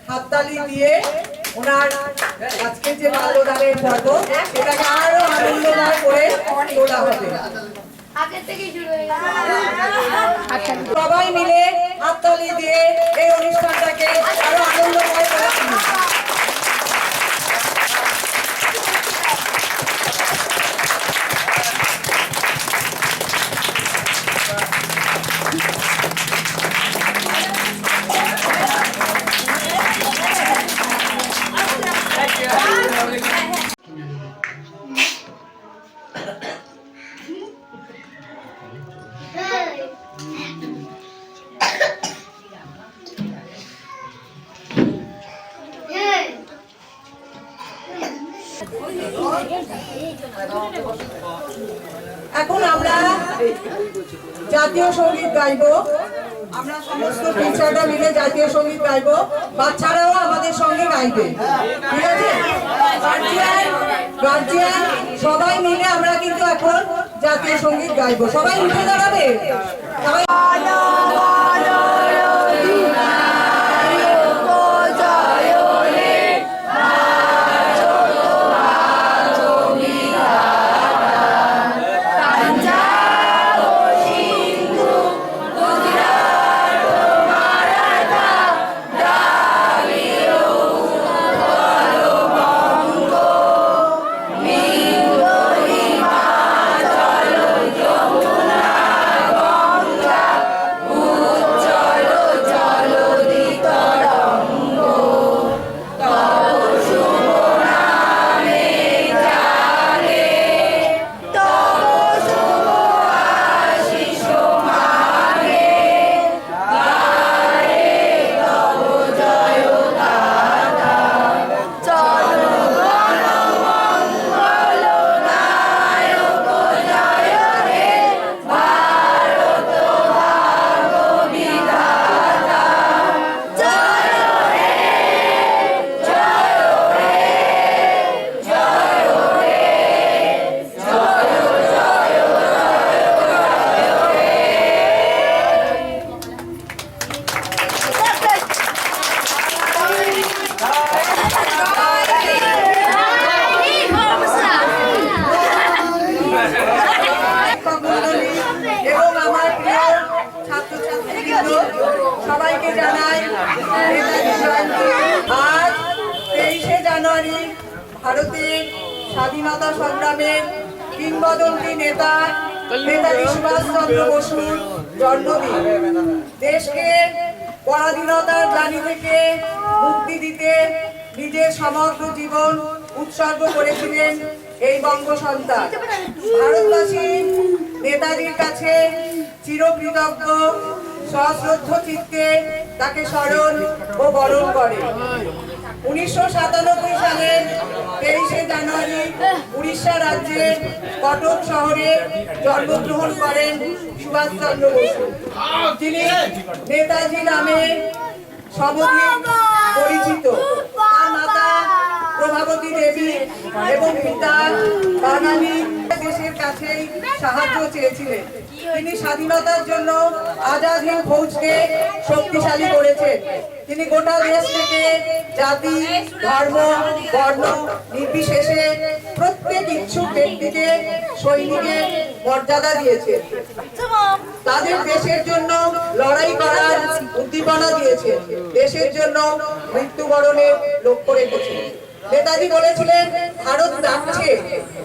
হাততালি দিয়ে ওনার আজকে যে মাল্যদানের পর্ব সেটাকে আরো আনন্দময় করে তোলা হবে। সবাই মিলে হাততালি দিয়ে এই অনুষ্ঠানটাকে আরো আনন্দময় করে তুলুন। এখন আমরা জাতীয় সঙ্গীত গাইব। আমরা সমস্ত টিচাররা মিলে জাতীয় সঙ্গীত গাইব, বাচ্চারাও আমাদের সঙ্গে গাইবে, ঠিক আছে? গার্জিয়ান সবাই মিলে আমরা কিন্তু এখন জাতীয় সঙ্গীত গাইব। সবাই উঠে দাঁড়াবে, সবাই সবাইকে জানাই আজ 23শে জানুয়ারি ভারতের স্বাধীনতা সংগ্রামের কিংবদন্তি নেতা নেতাজি সুভাষচন্দ্র বসুর জন্মদিন। দেশকে পরাধীনতার গ্লানি থেকে মুক্তি দিতে নিজের সমগ্র জীবন উৎসর্গ করেছিলেন এই বঙ্গ সন্তান। ভারতবাসী নেতাজির কাছে চিরকৃতজ্ঞ, সশ্রদ্ধ চিত্তে তাকে স্মরণ ও বরণ করে। 1997 সালের 23শে জানুয়ারি উড়িষ্যা রাজ্যের কটক শহরে জন্মগ্রহণ করেন সুভাষচন্দ্র বসু। তিনি নেতাজি নামে সমধিক পরিচিত। তার মাতা প্রভাবতী দেবী এবং পিতা বাঙালি দেশের কাছেই সাহায্য চেয়েছিলেন। তিনি স্বাধীনতার জন্য আজাদ হিন্দ ফৌজকে শক্তিশালী করেছেন। তিনি গোটা দেশ থেকে জাতি, ধর্ম, বর্ণ নির্বিশেষে প্রত্যেক ইচ্ছুক ব্যক্তিকে সৈনিকের মর্যাদা দিয়েছেন। তাদের দেশের জন্য লড়াই করার উদ্দীপনা দিয়েছেন, দেশের জন্য মৃত্যুবরণের লক্ষ্য রেখেছেন। নেতাজি বলেছিলেন, ভারত ডাকছে,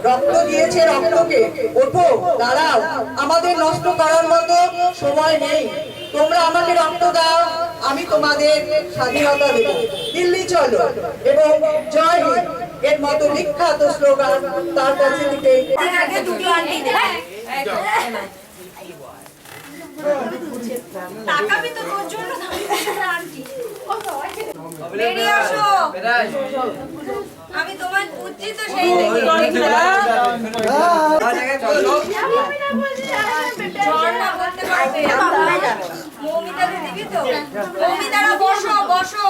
রক্ত দিয়েছে রক্তকে, ওঠো, দাঁড়াও, আমাদের নষ্ট করার মতো সময় নেই। তোমরা আমাকে রক্ত দাও, আমি তোমাদের স্বাধীনতা দেব। দিল্লি চলো এবং জয় হিন্দ এর মতো বিখ্যাত স্লোগান তার কাছে থেকে আমি তোমার বুঝছি তো সেই মৌমিতা দিবি তো? মৌমিতারা বসো বসো।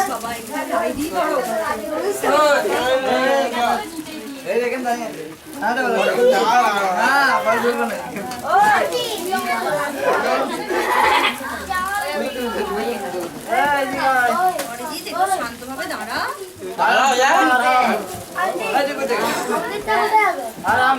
সবাই অরিজিৎ একটু শান্তভাবে দাঁড়া। আরাম